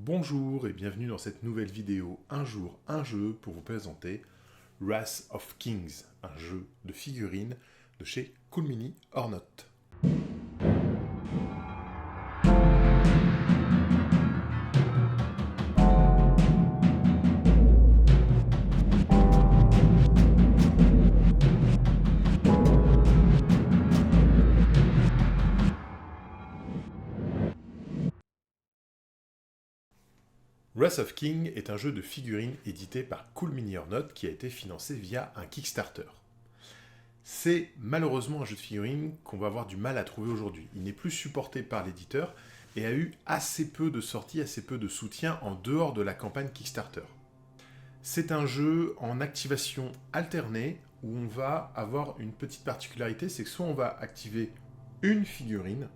Bonjour et bienvenue dans cette nouvelle vidéo Un jour, un jeu pour vous présenter Wrath of Kings, un jeu de figurines de chez Cool Mini Or Not. Wrath of King est un jeu de figurines édité par Cool Mini Or Not qui a été financé via un Kickstarter. C'est malheureusement un jeu de figurines qu'on va avoir du mal à trouver aujourd'hui. Il n'est plus supporté par l'éditeur et a eu assez peu de sorties, assez peu de soutien en dehors de la campagne Kickstarter. C'est un jeu en activation alternée où on va avoir une petite particularité, c'est que soit on va activer une figurine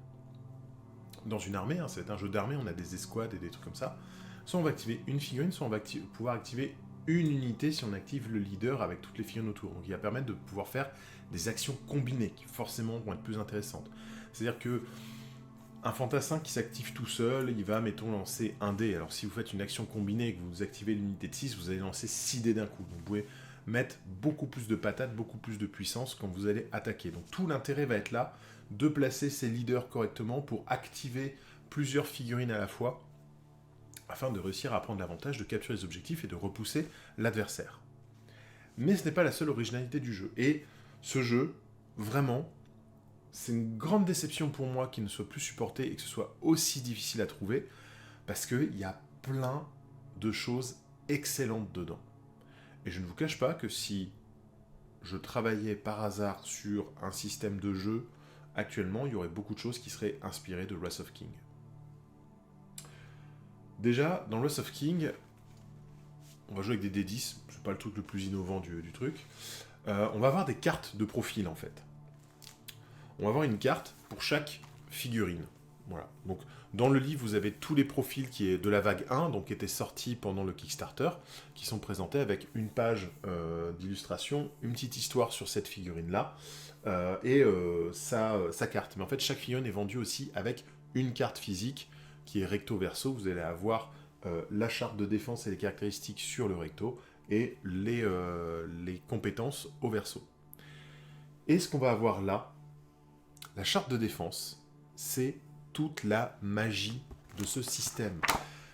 dans une armée, ça va être un jeu d'armée, on a des escouades et des trucs comme ça, soit on va activer une figurine, soit on va pouvoir activer une unité si on active le leader avec toutes les figurines autour. Donc il va permettre de pouvoir faire des actions combinées qui forcément vont être plus intéressantes. C'est-à-dire que un fantassin qui s'active tout seul, il va, mettons, lancer un dé. Alors si vous faites une action combinée et que vous activez l'unité de 6, vous allez lancer 6 dés d'un coup. Donc, vous pouvez mettre beaucoup plus de patates, beaucoup plus de puissance quand vous allez attaquer. Donc tout l'intérêt va être là de placer ces leaders correctement pour activer plusieurs figurines à la fois afin de réussir à prendre l'avantage de capturer les objectifs et de repousser l'adversaire. Mais ce n'est pas la seule originalité du jeu. Et ce jeu, vraiment, c'est une grande déception pour moi qu'il ne soit plus supporté et que ce soit aussi difficile à trouver, parce qu'il y a plein de choses excellentes dedans. Et je ne vous cache pas que si je travaillais par hasard sur un système de jeu, actuellement, il y aurait beaucoup de choses qui seraient inspirées de Wrath of King. Déjà, dans Wrath of King, on va jouer avec des D10, c'est pas le truc le plus innovant du truc. On va avoir des cartes de profil en fait. On va avoir une carte pour chaque figurine. Voilà. Donc, dans le livre, vous avez tous les profils qui est de la vague 1, donc qui étaient sortis pendant le Kickstarter, qui sont présentés avec une page d'illustration, une petite histoire sur cette figurine-là, et sa carte. Mais en fait, chaque figurine est vendue aussi avec une carte physique qui est recto-verso. Vous allez avoir la charte de défense et les caractéristiques sur le recto, et les compétences au verso. Et ce qu'on va avoir là, la charte de défense, c'est toute la magie de ce système.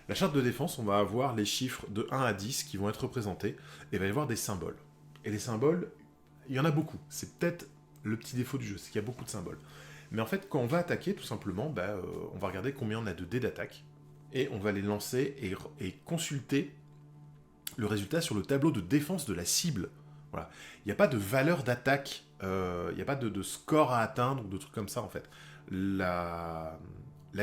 La charte de défense, on va avoir les chiffres de 1 à 10 qui vont être représentés, et il va y avoir des symboles. Et les symboles, il y en a beaucoup. C'est peut-être le petit défaut du jeu, c'est qu'il y a beaucoup de symboles. Mais en fait, quand on va attaquer, tout simplement, on va regarder combien on a de dés d'attaque, et on va les lancer et consulter le résultat sur le tableau de défense de la cible. Voilà. Il n'y a pas de valeur d'attaque, il n'y a pas de score à atteindre ou de trucs comme ça en fait. La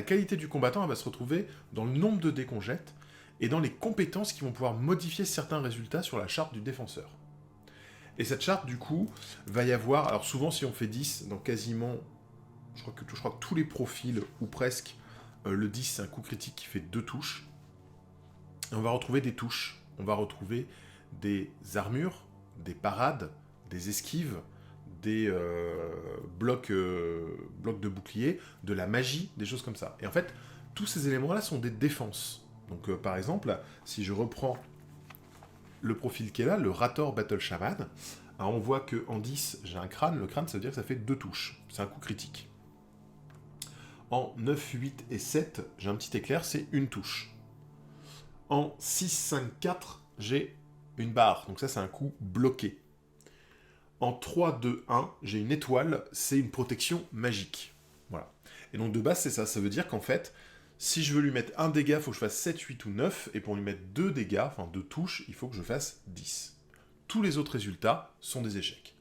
qualité du combattant elle va se retrouver dans le nombre de dés qu'on jette et dans les compétences qui vont pouvoir modifier certains résultats sur la charte du défenseur. Et cette charte du coup, va y avoir, alors souvent si on fait 10, dans quasiment, je crois que tous les profils, ou presque, le 10 c'est un coup critique qui fait 2 touches. Et on va retrouver des touches. On va retrouver des armures, des parades, des esquives, des blocs de bouclier, de la magie, des choses comme ça. Et en fait, tous ces éléments-là sont des défenses. Donc par exemple, si je reprends le profil qui est là, le Rator Battle Shaman, on voit qu'en 10, j'ai un crâne. Le crâne, ça veut dire que ça fait 2 touches. C'est un coup critique. En 9, 8 et 7, j'ai un petit éclair, c'est une touche. En 6, 5, 4, j'ai une barre, donc ça c'est un coup bloqué. En 3, 2, 1, j'ai une étoile, c'est une protection magique. Voilà. Et donc de base c'est ça, ça veut dire qu'en fait, si je veux lui mettre un dégât, il faut que je fasse 7, 8 ou 9, et pour lui mettre 2 dégâts, enfin 2 touches, il faut que je fasse 10. Tous les autres résultats sont des échecs.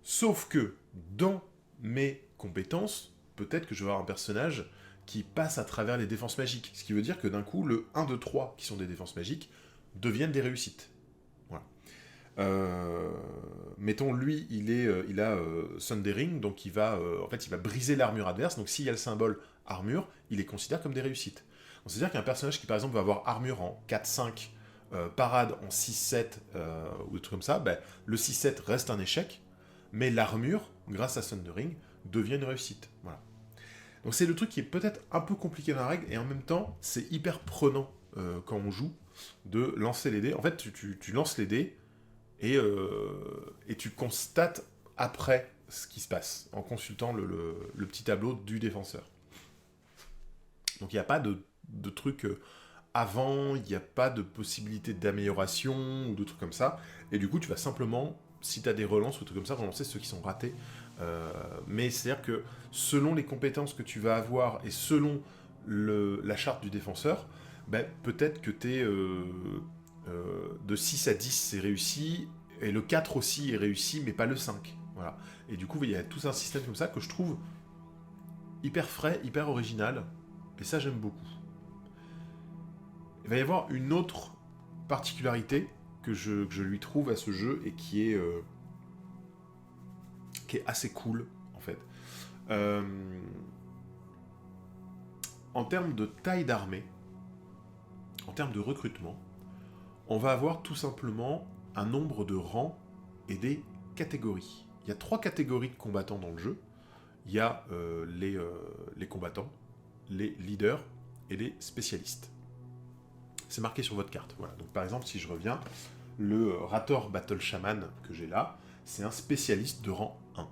Sauf que, dans mes compétences, peut-être que je vais avoir un personnage qui passe à travers les défenses magiques. Ce qui veut dire que d'un coup, le 1, 2, 3, qui sont des défenses magiques, deviennent des réussites. Voilà. Mettons, lui, il a Sundering, donc il va briser l'armure adverse. Donc s'il y a le symbole armure, il les considère comme des réussites. C'est-à-dire qu'un personnage qui, par exemple, va avoir armure en 4, 5, parade en 6, 7, ou des trucs comme ça, le 6, 7 reste un échec, mais l'armure, grâce à Sundering, devient une réussite. Voilà. Donc c'est le truc qui est peut-être un peu compliqué dans la règle, et en même temps, c'est hyper prenant quand on joue, de lancer les dés. En fait, tu lances les dés et tu constates après ce qui se passe, en consultant le petit tableau du défenseur. Donc il n'y a pas de truc avant, il n'y a pas de possibilité d'amélioration ou de trucs comme ça. Et du coup, tu vas simplement, si tu as des relances ou des trucs comme ça, relancer ceux qui sont ratés. Mais c'est-à-dire que selon les compétences que tu vas avoir et selon la charte du défenseur, ben, peut-être que tu es de 6 à 10, c'est réussi, et le 4 aussi est réussi, mais pas le 5. Voilà. Et du coup, il y a tout un système comme ça que je trouve hyper frais, hyper original, et ça j'aime beaucoup. Il va y avoir une autre particularité que je lui trouve à ce jeu et qui est assez cool, en fait. Euh, en termes de taille d'armée, en termes de recrutement, on va avoir tout simplement un nombre de rangs et des catégories. Il y a 3 catégories de combattants dans le jeu. Il y a les combattants, les leaders et les spécialistes. C'est marqué sur votre carte. Voilà. Donc, par exemple, si je reviens, le Rator Battle Shaman que j'ai là, c'est un spécialiste de rang 1.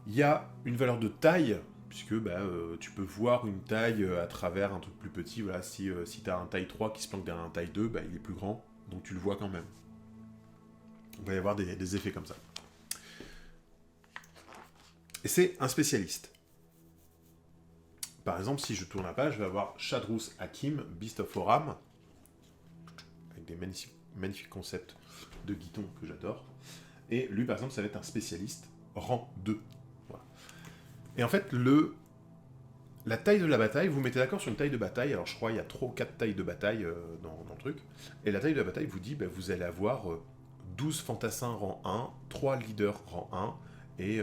Il y a une valeur de taille, puisque tu peux voir une taille à travers un truc plus petit. Voilà, si tu as un taille 3 qui se planque derrière un taille 2, il est plus grand, donc tu le vois quand même. Il va y avoir des effets comme ça. Et c'est un spécialiste. Par exemple, si je tourne la page, je vais avoir Shadrus Hakim, Beast of Oram, avec des magnifiques concepts de Guiton que j'adore. Et lui, par exemple, ça va être un spécialiste rang 2. Voilà. Et en fait, la taille de la bataille, vous mettez d'accord sur une taille de bataille. Alors, je crois qu'il y a 3 ou 4 tailles de bataille dans le truc. Et la taille de la bataille vous dit, vous allez avoir 12 fantassins rang 1, 3 leaders rang 1 et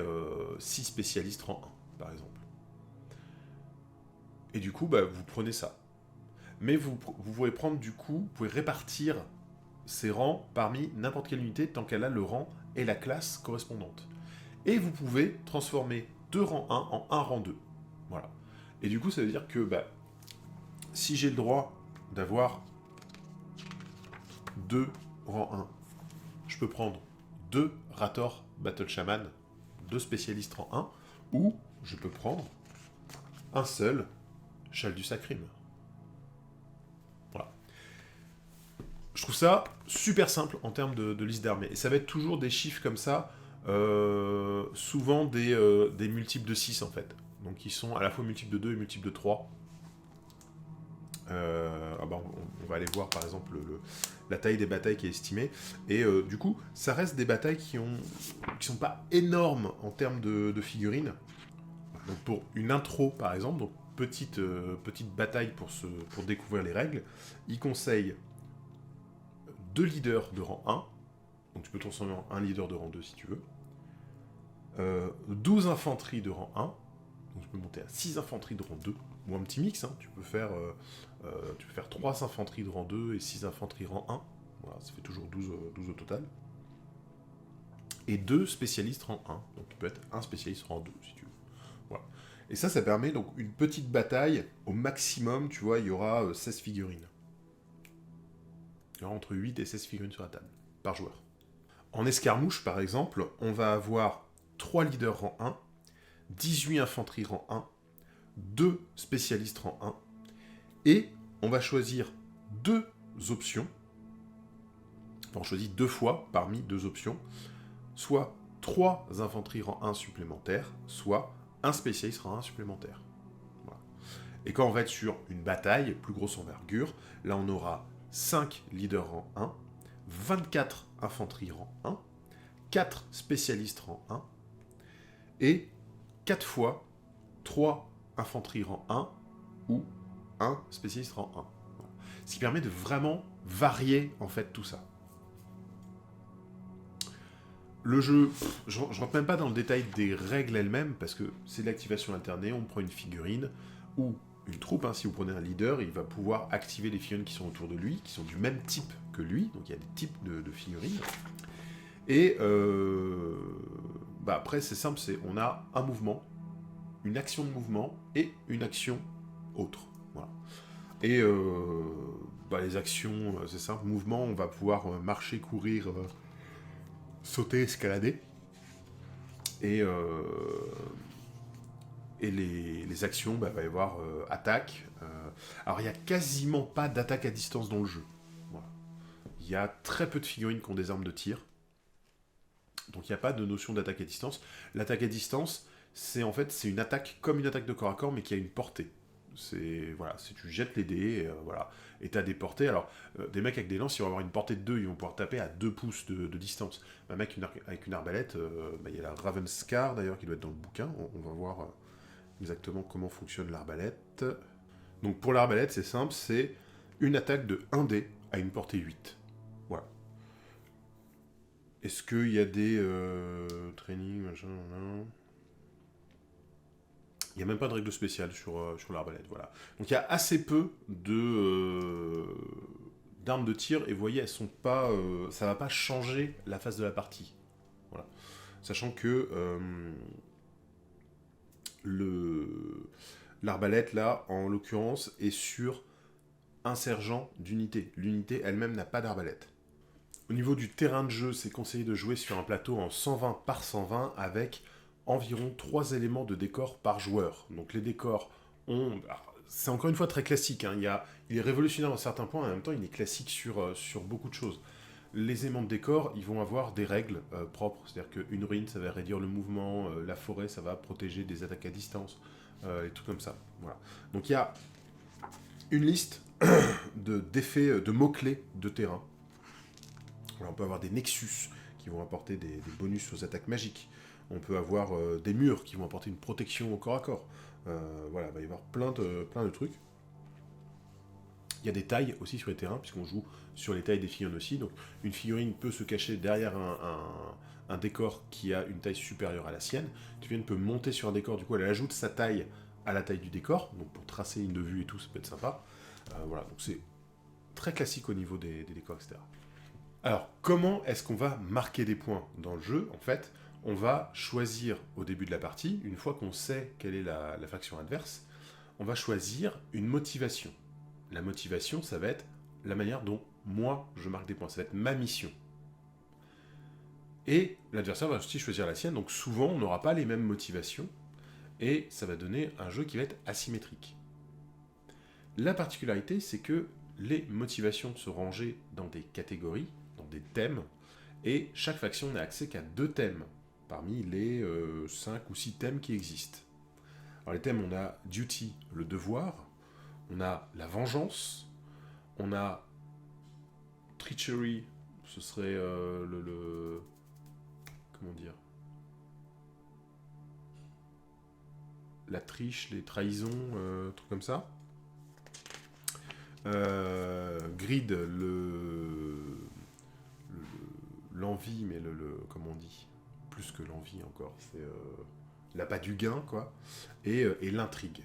6 spécialistes rang 1, par exemple. Et du coup, vous prenez ça. Mais vous pouvez prendre du coup, vous pouvez répartir ces rangs parmi n'importe quelle unité tant qu'elle a le rang et la classe correspondante. Et vous pouvez transformer 2 rangs 1 en 1 rang 2. Voilà. Et du coup, ça veut dire que si j'ai le droit d'avoir 2 rangs 1, je peux prendre 2 Rator Battle Shaman, 2 spécialistes rang 1, ou je peux prendre un seul Chaldus Sacrim. Voilà. Je trouve ça super simple en termes de liste d'armées. Et ça va être toujours des chiffres comme ça, souvent des multiples de 6 en fait. Donc ils sont à la fois multiples de 2 et multiples de 3. On va aller voir par exemple la taille des batailles qui est estimée. Et du coup, ça reste des batailles qui sont pas énormes en termes de figurines. Donc pour une intro par exemple, donc petite bataille pour découvrir les règles, il conseille 2 leaders de rang 1, donc tu peux transformer en un leader de rang 2 si tu veux, 12 infanteries de rang 1, donc tu peux monter à 6 infanteries de rang 2, ou un petit mix, hein, tu peux faire 3 infanteries de rang 2 et 6 infanteries rang 1, voilà, ça fait toujours 12 au total, et 2 spécialistes rang 1, donc tu peux être un spécialiste rang 2 si tu veux. Voilà. Et ça permet donc une petite bataille, au maximum, tu vois, il y aura 16 figurines. Il y aura entre 8 et 16 figurines sur la table, par joueur. En escarmouche, par exemple, on va avoir 3 leaders rang 1, 18 infanteries rang 1, 2 spécialistes rang 1, et on va choisir 2 options, enfin on choisit 2 fois parmi 2 options, soit 3 infanteries rang 1 supplémentaires, soit un spécialiste rang 1 supplémentaire. Voilà. Et quand on va être sur une bataille, plus grosse envergure, là on aura 5 leaders rang 1, 24 infanteries rang 1, 4 spécialistes rang 1, et 4 fois 3 infanteries rang 1 ou 1 spécialiste rang 1. Voilà. Ce qui permet de vraiment varier en fait tout ça. Le jeu, je rentre même pas dans le détail des règles elles-mêmes, parce que c'est de l'activation alternée, on prend une figurine, ou une troupe, hein, si vous prenez un leader, il va pouvoir activer les figurines qui sont autour de lui, qui sont du même type que lui, donc il y a des types de figurines. Et après c'est simple, on a un mouvement, une action de mouvement et une action autre. Voilà. Et les actions, c'est simple, mouvement, on va pouvoir marcher, courir, sauter, escalader. Et, les actions, il va y avoir attaque. Alors il n'y a quasiment pas d'attaque à distance dans le jeu. Voilà. Il y a très peu de figurines qui ont des armes de tir. Donc il n'y a pas de notion d'attaque à distance. L'attaque à distance, c'est une attaque comme une attaque de corps à corps, mais qui a une portée. Si tu jettes les dés, et tu as des portées. Alors, des mecs avec des lances, ils vont avoir une portée de 2, ils vont pouvoir taper à 2 pouces de distance. Un mec avec une arbalète, il y a la Ravenscar d'ailleurs qui doit être dans le bouquin. On va voir exactement comment fonctionne l'arbalète. Donc pour l'arbalète, c'est simple, c'est une attaque de 1 dé à une portée 8. Voilà. Est-ce qu'il y a des trainings, machin, non. Il n'y a même pas de règle spéciale sur l'arbalète, voilà. Donc il y a assez peu d'armes de tir, et vous voyez, elles sont pas, ça va pas changer la phase de la partie. Voilà. Sachant que l'arbalète, là, en l'occurrence, est sur un sergent d'unité. L'unité elle-même n'a pas d'arbalète. Au niveau du terrain de jeu, c'est conseillé de jouer sur un plateau en 120 par 120 avec environ 3 éléments de décor par joueur. Donc les décors ont... C'est encore une fois très classique, hein. Il est révolutionnaire dans certains points, et en même temps il est classique sur beaucoup de choses. Les éléments de décor, ils vont avoir des règles propres, c'est-à-dire qu'une ruine, ça va réduire le mouvement, la forêt, ça va protéger des attaques à distance, et tout comme ça. Voilà. Donc il y a une liste d'effets, de mots-clés de terrain. Alors, on peut avoir des nexus qui vont apporter des bonus aux attaques magiques. On peut avoir des murs qui vont apporter une protection au corps à corps. Il va y avoir plein de trucs. Il y a des tailles aussi sur les terrains, puisqu'on joue sur les tailles des figurines aussi. Donc une figurine peut se cacher derrière un décor qui a une taille supérieure à la sienne. Une figurine peut monter sur un décor, du coup elle ajoute sa taille à la taille du décor. Donc pour tracer une de vue et tout, ça peut être sympa. Donc c'est très classique au niveau des décors, etc. Alors, comment est-ce qu'on va marquer des points dans le jeu? En fait, on va choisir au début de la partie, une fois qu'on sait quelle est la faction adverse, on va choisir une motivation. La motivation, ça va être la manière dont moi je marque des points, ça va être ma mission. Et l'adversaire va aussi choisir la sienne, donc souvent on n'aura pas les mêmes motivations, et ça va donner un jeu qui va être asymétrique. La particularité, c'est que les motivations sont rangées dans des catégories, dans des thèmes, et chaque faction n'a accès qu'à 2 thèmes, parmi les 5 ou 6 thèmes qui existent. Alors les thèmes, on a Duty, le devoir, on a la vengeance, on a Treachery, ce serait comment dire, la triche, les trahisons, trucs comme ça. Greed, l'envie, mais comment on dit, plus que l'envie encore, c'est l'appât du gain, quoi, et l'intrigue.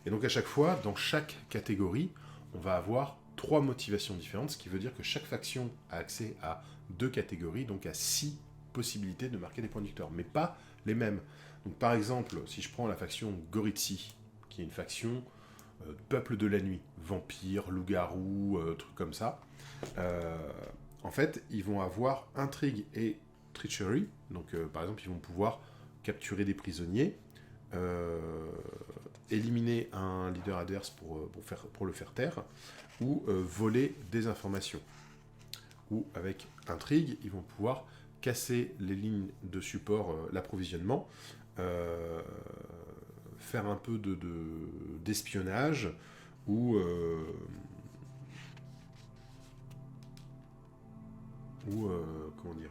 Et donc à chaque fois, dans chaque catégorie, on va avoir 3 motivations différentes, ce qui veut dire que chaque faction a accès à 2 catégories, donc à 6 possibilités de marquer des points de victoire, mais pas les mêmes. Donc par exemple, si je prends la faction Goritsi, qui est une faction peuple de la nuit, vampires, loups-garous, trucs comme ça, en fait, ils vont avoir intrigue et treachery, donc par exemple, ils vont pouvoir capturer des prisonniers, éliminer un leader adverse pour le faire taire, ou voler des informations. Ou avec intrigue, ils vont pouvoir casser les lignes de support, l'approvisionnement, faire un peu d'espionnage, ou comment dire,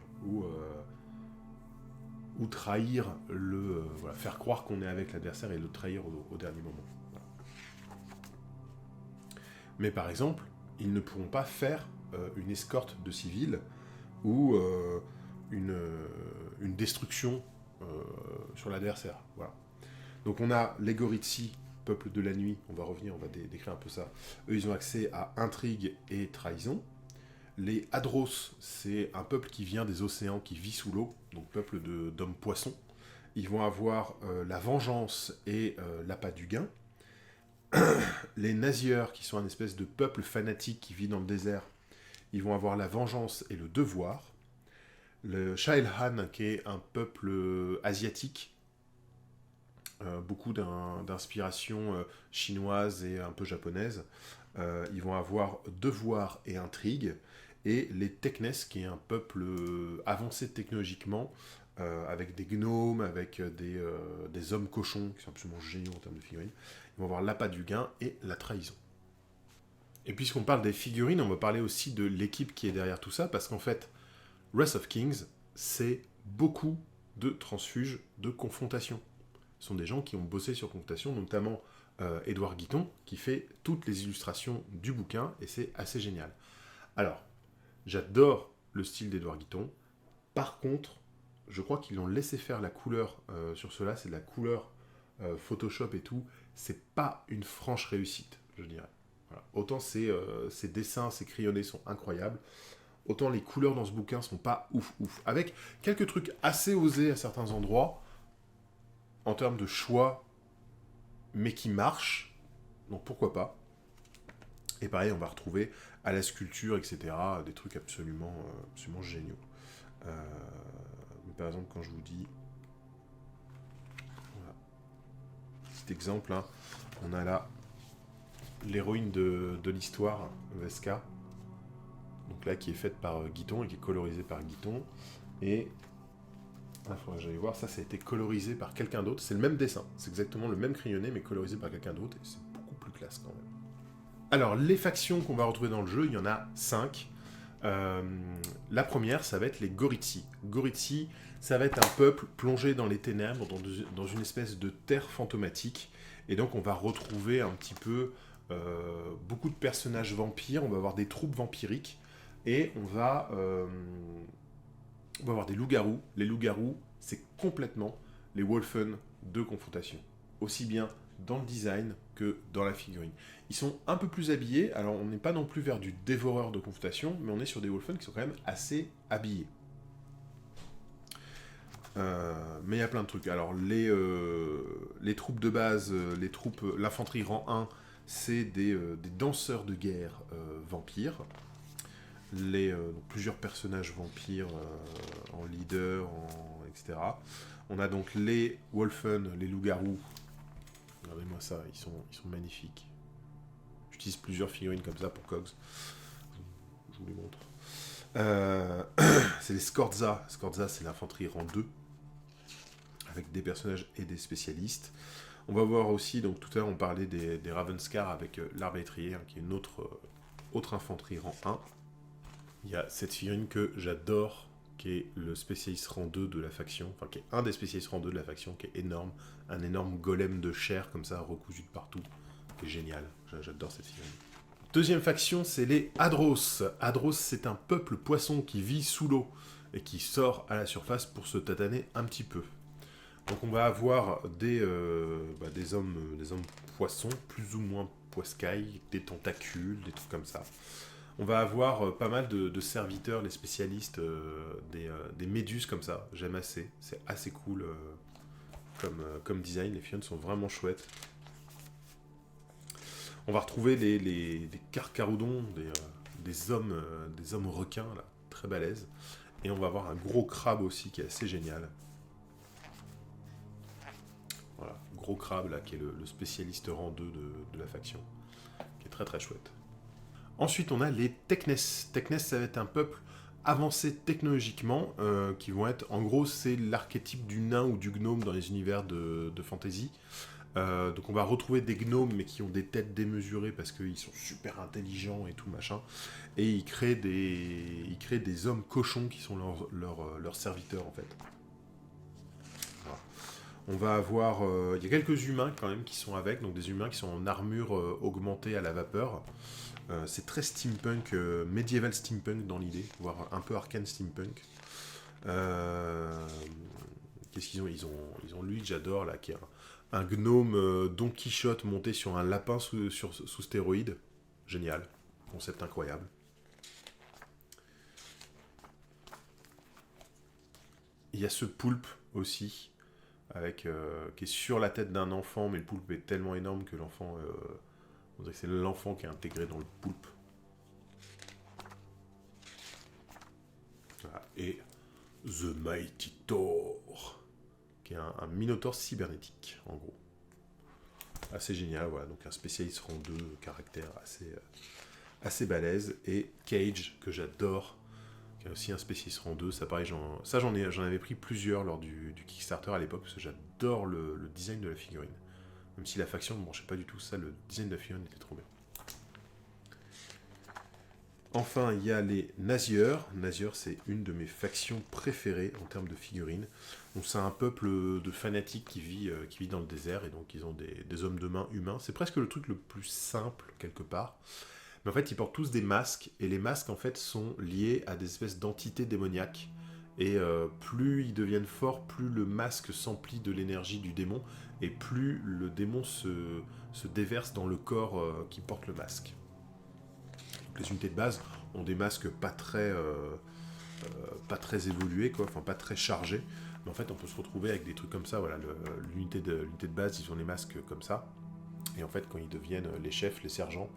ou trahir faire croire qu'on est avec l'adversaire et le trahir au dernier moment. Voilà. Mais par exemple, ils ne pourront pas faire une escorte de civils ou une destruction sur l'adversaire. Voilà. Donc on a les Goritsi, peuple de la nuit, on va décrire un peu ça. Eux, ils ont accès à intrigue et trahison. Les Hadros, c'est un peuple qui vient des océans, qui vit sous l'eau, donc peuple d'hommes-poissons. Ils vont avoir la vengeance et l'appât du gain. Les Nazieurs, qui sont un espèce de peuple fanatique qui vit dans le désert, ils vont avoir la vengeance et le devoir. Le Shaelhan, qui est un peuple asiatique, beaucoup d'inspiration chinoise et un peu japonaise, ils vont avoir devoir et intrigue. Et les Teknes, qui est un peuple avancé technologiquement, avec des gnomes, avec des hommes cochons, qui sont absolument géniaux en termes de figurines. Ils vont avoir l'appât du gain et la trahison. Et puisqu'on parle des figurines, on va parler aussi de l'équipe qui est derrière tout ça, parce qu'en fait, Wrath of Kings, c'est beaucoup de transfuges de confrontation. Ce sont des gens qui ont bossé sur confrontation, notamment Édouard Guiton, qui fait toutes les illustrations du bouquin, et c'est assez génial. Alors, j'adore le style d'Édouard Guiton. Par contre, je crois qu'ils l'ont laissé faire la couleur sur cela, c'est de la couleur Photoshop et tout. C'est pas une franche réussite, je dirais. Voilà. Autant ces dessins, ces crayonnés sont incroyables, autant les couleurs dans ce bouquin sont pas ouf. Avec quelques trucs assez osés à certains endroits, en termes de choix, mais qui marchent, donc pourquoi pas. Et pareil, on va retrouver à la sculpture, etc., des trucs absolument géniaux. Par exemple, quand je vous dis... Voilà. Petit exemple, hein, on a là l'héroïne de l'histoire, Vesca, donc là, qui est faite par Guiton et qui est colorisée par Guiton. Et il faudrait que j'aille voir, ça a été colorisé par quelqu'un d'autre. C'est le même dessin, c'est exactement le même crayonné, mais colorisé par quelqu'un d'autre, et c'est beaucoup plus classe quand même. Alors, les factions qu'on va retrouver dans le jeu, il y en a 5. La première, ça va être les Goritsi. Goritsi, ça va être un peuple plongé dans les ténèbres, dans une espèce de terre fantomatique. Et donc, on va retrouver un petit peu beaucoup de personnages vampires. On va avoir des troupes vampiriques. Et on va avoir des loups-garous. Les loups-garous, c'est complètement les Wolfen de confrontation. Aussi bien dans le design que dans la figurine. Ils sont un peu plus habillés, alors on n'est pas non plus vers du dévoreur de confrontation, mais on est sur des Wolfen qui sont quand même assez habillés. Mais il y a plein de trucs. Alors les troupes de base, l'infanterie rang 1, c'est des danseurs de guerre vampires. Donc plusieurs personnages vampires en leader, etc. On a donc les Wolfen, les loups-garous. Regardez-moi ça, ils sont magnifiques. J'utilise plusieurs figurines comme ça pour Cogs. Je vous les montre. C'est les Scorza. Scorza, c'est l'infanterie rang 2. Avec des personnages et des spécialistes. On va voir aussi, donc tout à l'heure on parlait des Ravenscar avec l'arbitrier, hein, qui est une autre infanterie rang 1. Il y a cette figurine que j'adore, qui est le spécialiste rang 2 de la faction, enfin qui est un des spécialistes rang 2 de la faction, qui est énorme, un énorme golem de chair comme ça, recousu de partout, qui est génial, j'adore cette figurine. Deuxième faction, c'est les Hadros. Hadros, c'est un peuple poisson qui vit sous l'eau et qui sort à la surface pour se tataner un petit peu. Donc on va avoir des hommes poissons, plus ou moins poiscailles, des tentacules, des trucs comme ça. On va avoir pas mal de serviteurs, les spécialistes des méduses comme ça. J'aime assez. C'est assez cool comme design. Les figurines sont vraiment chouettes. On va retrouver des carcaroudons, des hommes requins, là, très balèzes. Et on va avoir un gros crabe aussi qui est assez génial. Voilà, gros crabe là, qui est le spécialiste rang 2 de la faction. Qui est très très chouette. Ensuite, on a les Teknes. Teknes, ça va être un peuple avancé technologiquement, qui vont être, en gros, c'est l'archétype du nain ou du gnome dans les univers de fantasy. Donc on va retrouver des gnomes, mais qui ont des têtes démesurées parce qu'ils sont super intelligents et tout machin. Et ils créent des hommes cochons qui sont leurs serviteurs, en fait. Voilà. On va avoir... Il y a quelques humains, quand même, qui sont avec, donc des humains qui sont en armure augmentée à la vapeur. C'est très steampunk, médiéval steampunk dans l'idée, voire un peu arcane steampunk. Qu'est-ce qu'ils ont ? Ils ont lui que j'adore, là, qui est un gnome Don Quichotte monté sur un lapin sous stéroïdes. Génial. Concept incroyable. Il y a ce poulpe aussi, qui est sur la tête d'un enfant, mais le poulpe est tellement énorme que l'enfant, on dirait que c'est l'enfant qui est intégré dans le poulpe. Voilà. Et The Mighty Thor, qui est un minotaure cybernétique, en gros. Assez génial, voilà, donc un spécialiste rang 2, caractère assez balèze, et Cage, que j'adore, qui est aussi un spécialiste rang 2, ça pareil, j'en avais pris plusieurs lors du Kickstarter à l'époque, parce que j'adore le design de la figurine. Même si la faction ne branchait pas du tout ça, le design de la figurine était trop bien. Enfin, il y a les Nazieurs. Nazieurs, c'est une de mes factions préférées en termes de figurines. Donc, c'est un peuple de fanatiques qui vit dans le désert, et donc ils ont des hommes de main humains. C'est presque le truc le plus simple, quelque part. Mais en fait, ils portent tous des masques, et les masques, en fait, sont liés à des espèces d'entités démoniaques. Et plus ils deviennent forts, plus le masque s'emplit de l'énergie du démon, et plus le démon se déverse dans le corps qui porte le masque. Donc, les unités de base ont des masques pas très évolués, quoi, enfin pas très chargés. Mais en fait, on peut se retrouver avec des trucs comme ça. Voilà, l'unité de base, ils ont les masques comme ça. Et en fait, quand ils deviennent les chefs, les sergents,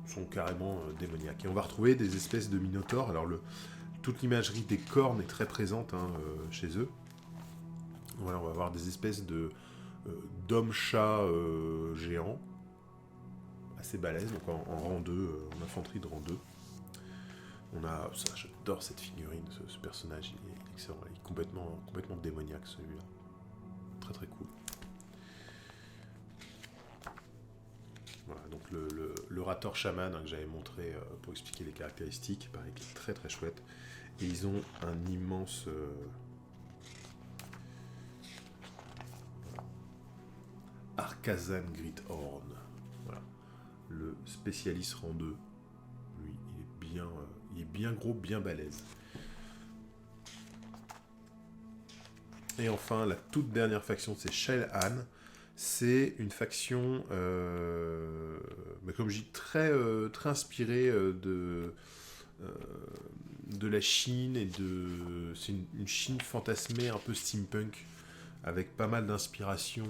sont carrément démoniaques. Et on va retrouver des espèces de minotaures. Alors, toute l'imagerie des cornes est très présente chez eux. Voilà, on va avoir des espèces d'hommes-chats géants, assez balèzes, donc en rang 2, en infanterie de rang 2. J'adore cette figurine, ce personnage, il est excellent, il est complètement démoniaque celui-là. Très très cool. Voilà, donc le Rator Shaman que j'avais montré pour expliquer les caractéristiques, pareil, qui est très très chouette. Et ils ont un immense... Arkazan Greathorn. Voilà. Le spécialiste rang 2. Lui, il est bien gros, bien balèze. Et enfin, la toute dernière faction, c'est Shell-Han. C'est une faction, comme je dis, très inspirée de la Chine, c'est une Chine fantasmée, un peu steampunk, avec pas mal d'inspiration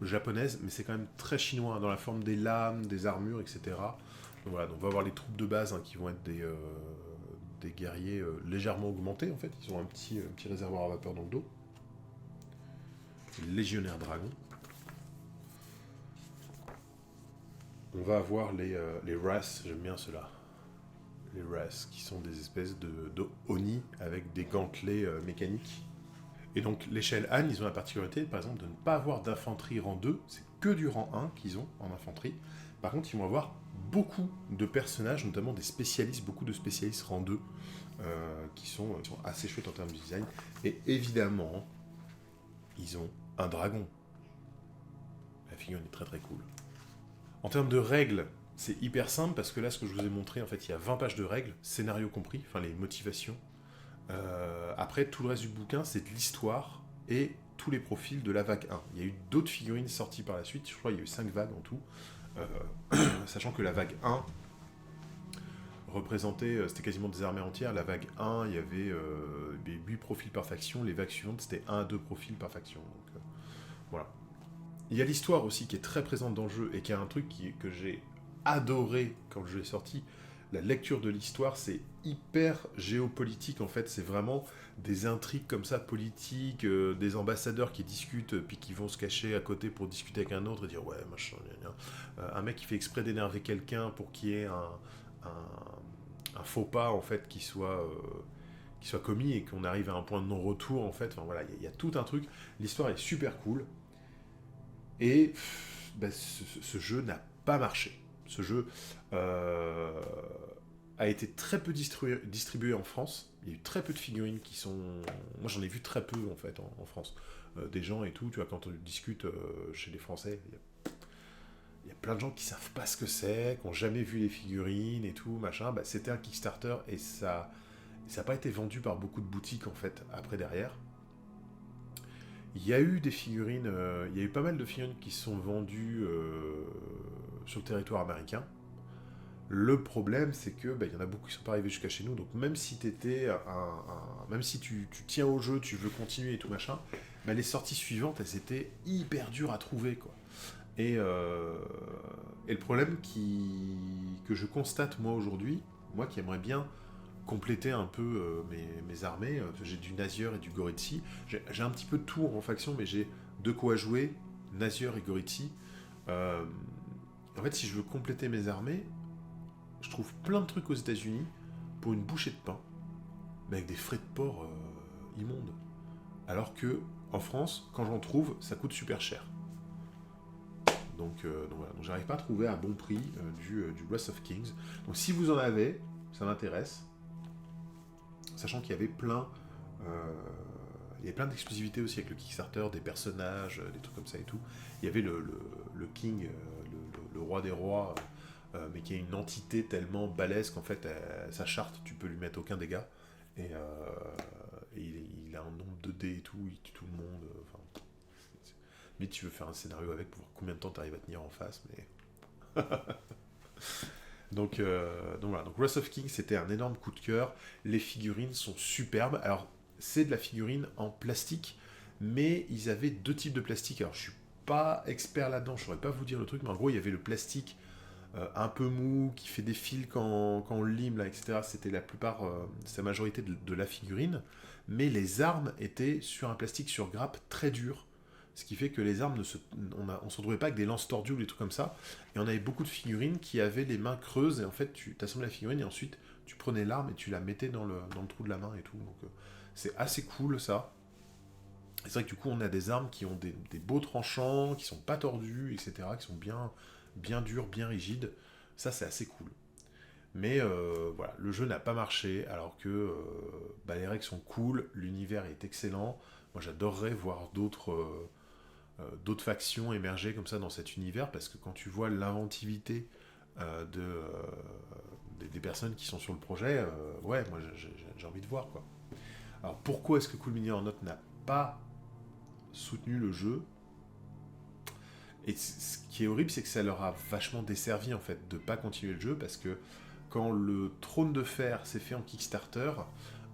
japonaise, mais c'est quand même très chinois, dans la forme des lames, des armures, etc. Donc voilà, donc on va avoir les troupes de base qui vont être des guerriers légèrement augmentés, en fait. Ils ont un petit réservoir à vapeur dans le dos. Légionnaire dragon. On va avoir les Wraths, j'aime bien ceux-là. Les Wraths, qui sont des espèces de Oni avec des gantelets mécaniques. Et donc, les Shell-Han, ils ont la particularité, par exemple, de ne pas avoir d'infanterie rang 2, c'est que du rang 1 qu'ils ont en infanterie. Par contre, ils vont avoir beaucoup de personnages, notamment des spécialistes, beaucoup de spécialistes rang 2, qui sont assez chouettes en termes de design. Et évidemment, ils ont un dragon. La figurine est très très cool. En termes de règles, c'est hyper simple, parce que là, ce que je vous ai montré, en fait, il y a 20 pages de règles, scénario compris, enfin les motivations. Après, tout le reste du bouquin, c'est de l'histoire et tous les profils de la vague 1. Il y a eu d'autres figurines sorties par la suite, je crois qu'il y a eu 5 vagues en tout. Sachant que la vague 1 représentait, c'était quasiment des armées entières. La vague 1, il y avait 8 profils par faction. Les vagues suivantes, c'était 1 à 2 profils par faction. Donc, voilà. Il y a l'histoire aussi qui est très présente dans le jeu et qui est un truc que j'ai adoré quand le jeu est sorti. La lecture de l'histoire, c'est hyper géopolitique en fait. C'est vraiment des intrigues comme ça politiques, des ambassadeurs qui discutent puis qui vont se cacher à côté pour discuter avec un autre et dire ouais machin, un mec qui fait exprès d'énerver quelqu'un pour qu'il y ait un faux pas en fait qui soit commis et qu'on arrive à un point de non-retour en fait. Enfin voilà, il y a tout un truc. L'histoire est super cool et ce jeu n'a pas marché. Ce jeu a été très peu distribué en France. Il y a eu très peu de figurines qui sont... Moi, j'en ai vu très peu, en fait, en France. Des gens et tout, tu vois, quand on discute chez les Français, il y a plein de gens qui savent pas ce que c'est, qui n'ont jamais vu les figurines et tout, machin. C'était un Kickstarter et ça n'a pas été vendu par beaucoup de boutiques, en fait, après, derrière. Il y a eu des figurines... il y a eu pas mal de figurines qui sont vendues sur le territoire américain. Le problème, c'est que il y en a beaucoup qui sont pas arrivés jusqu'à chez nous, donc même si même si tu tiens au jeu, tu veux continuer et tout machin, les sorties suivantes, elles étaient hyper dures à trouver, quoi. Et le problème que je constate moi aujourd'hui, moi qui aimerais bien compléter un peu mes armées, j'ai du Nazier et du Goritsi, j'ai un petit peu de tout en faction, mais j'ai de quoi jouer, Nazier et Goritsi. Euh, En fait, si je veux compléter mes armées, je trouve plein de trucs aux États-Unis pour une bouchée de pain, mais avec des frais de port immondes. Alors que en France, quand j'en trouve, ça coûte super cher. Donc voilà, donc j'arrive pas à trouver à bon prix du Wrath of Kings. Donc si vous en avez, ça m'intéresse. Sachant qu'il y avait il y avait plein d'exclusivités aussi avec le Kickstarter, des personnages, des trucs comme ça et tout. Il y avait le King, le roi des rois, mais qui est une entité tellement balèze qu'en fait, sa charte, tu peux lui mettre aucun dégât. Et il a un nombre de dés et tout, il tue tout le monde. Enfin, mais tu veux faire un scénario avec pour voir combien de temps tu arrives à tenir en face, mais. Donc voilà, donc Wrath of King c'était un énorme coup de cœur. Les figurines sont superbes. Alors c'est de la figurine en plastique, mais ils avaient deux types de plastique. Alors je suis pas expert là-dedans, je saurais pas vous dire le truc, mais en gros il y avait le plastique un peu mou qui fait des fils quand on le lime là, etc. C'était la plupart, c'est la majorité de la figurine, mais les armes étaient sur un plastique sur grappe très dur. Ce qui fait que les armes, on se retrouvait pas avec des lances tordues ou des trucs comme ça. Et on avait beaucoup de figurines qui avaient les mains creuses. Et en fait, tu assemblais la figurine et ensuite, tu prenais l'arme et tu la mettais dans le trou de la main et tout. Donc, c'est assez cool, ça. Et c'est vrai que du coup, on a des armes qui ont des beaux tranchants, qui sont pas tordus, etc. Qui sont bien durs, bien rigides. Ça, c'est assez cool. Mais voilà, le jeu n'a pas marché, alors que les règles sont cool, l'univers est excellent. Moi, j'adorerais voir d'autres factions émerger comme ça dans cet univers, parce que quand tu vois l'inventivité des personnes qui sont sur le projet, ouais, moi j'ai envie de voir, quoi. Alors pourquoi est-ce que Cool Mini or Not n'a pas soutenu le jeu? Et ce qui est horrible, c'est que ça leur a vachement desservi en fait de pas continuer le jeu, parce que quand le Trône de Fer s'est fait en Kickstarter,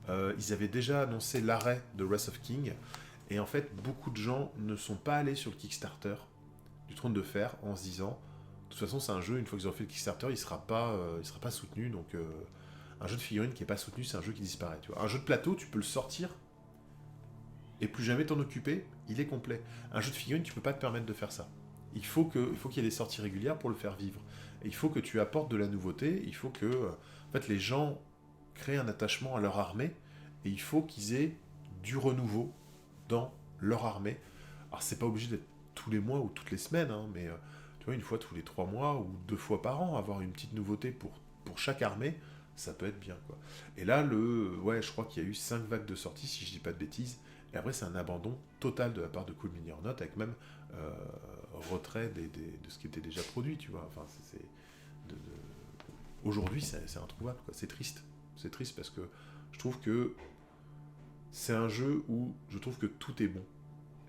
ils avaient déjà annoncé l'arrêt de Wrath of King, et en fait beaucoup de gens ne sont pas allés sur le Kickstarter du Trône de Fer en se disant de toute façon c'est un jeu, une fois qu'ils ont fait le Kickstarter, il sera pas soutenu, donc un jeu de figurines qui est pas soutenu, c'est un jeu qui disparaît. Tu vois. Un jeu de plateau, tu peux le sortir et plus jamais t'en occuper, il est complet. Un jeu de figurines, tu peux pas te permettre de faire ça. Il faut qu'il y ait des sorties régulières pour le faire vivre. Et il faut que tu apportes de la nouveauté, il faut que en fait, les gens créent un attachement à leur armée, et il faut qu'ils aient du renouveau dans leur armée. Alors c'est pas obligé d'être tous les mois ou toutes les semaines, hein, mais tu vois, une fois tous les 3 mois ou 2 fois par an, avoir une petite nouveauté pour chaque armée, ça peut être bien, quoi. Et là, ouais, je crois qu'il y a eu 5 vagues de sorties, si je dis pas de bêtises, et après c'est un abandon total de la part de Cool Mini or Not, avec même euh, retrait de ce qui était déjà produit, tu vois. Enfin, aujourd'hui, c'est introuvable, quoi. C'est triste. C'est triste parce que je trouve que c'est un jeu où je trouve que tout est bon.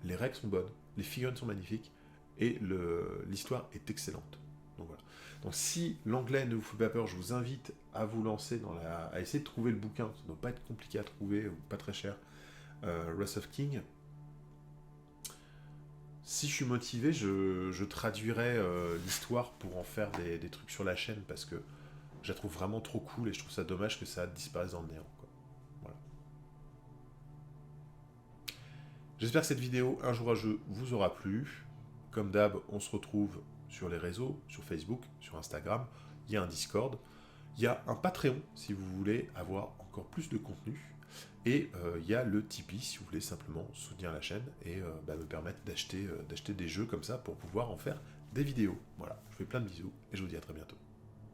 Les règles sont bonnes, les figurines sont magnifiques, et l'histoire est excellente. Donc voilà. Donc si l'anglais ne vous fait pas peur, je vous invite à vous lancer à essayer de trouver le bouquin. Ça ne doit pas être compliqué à trouver ou pas très cher. Wrath of King. Si je suis motivé, je traduirai l'histoire pour en faire des trucs sur la chaîne, parce que je la trouve vraiment trop cool et je trouve ça dommage que ça disparaisse dans le néant, quoi. Voilà. J'espère que cette vidéo, Un jour à jeu, vous aura plu. Comme d'hab, on se retrouve sur les réseaux, sur Facebook, sur Instagram. Il y a un Discord. Il y a un Patreon si vous voulez avoir encore plus de contenu. Et il y a le Tipeee si vous voulez simplement soutenir la chaîne et me permettre d'acheter des jeux comme ça pour pouvoir en faire des vidéos. Voilà, je vous fais plein de bisous et je vous dis à très bientôt.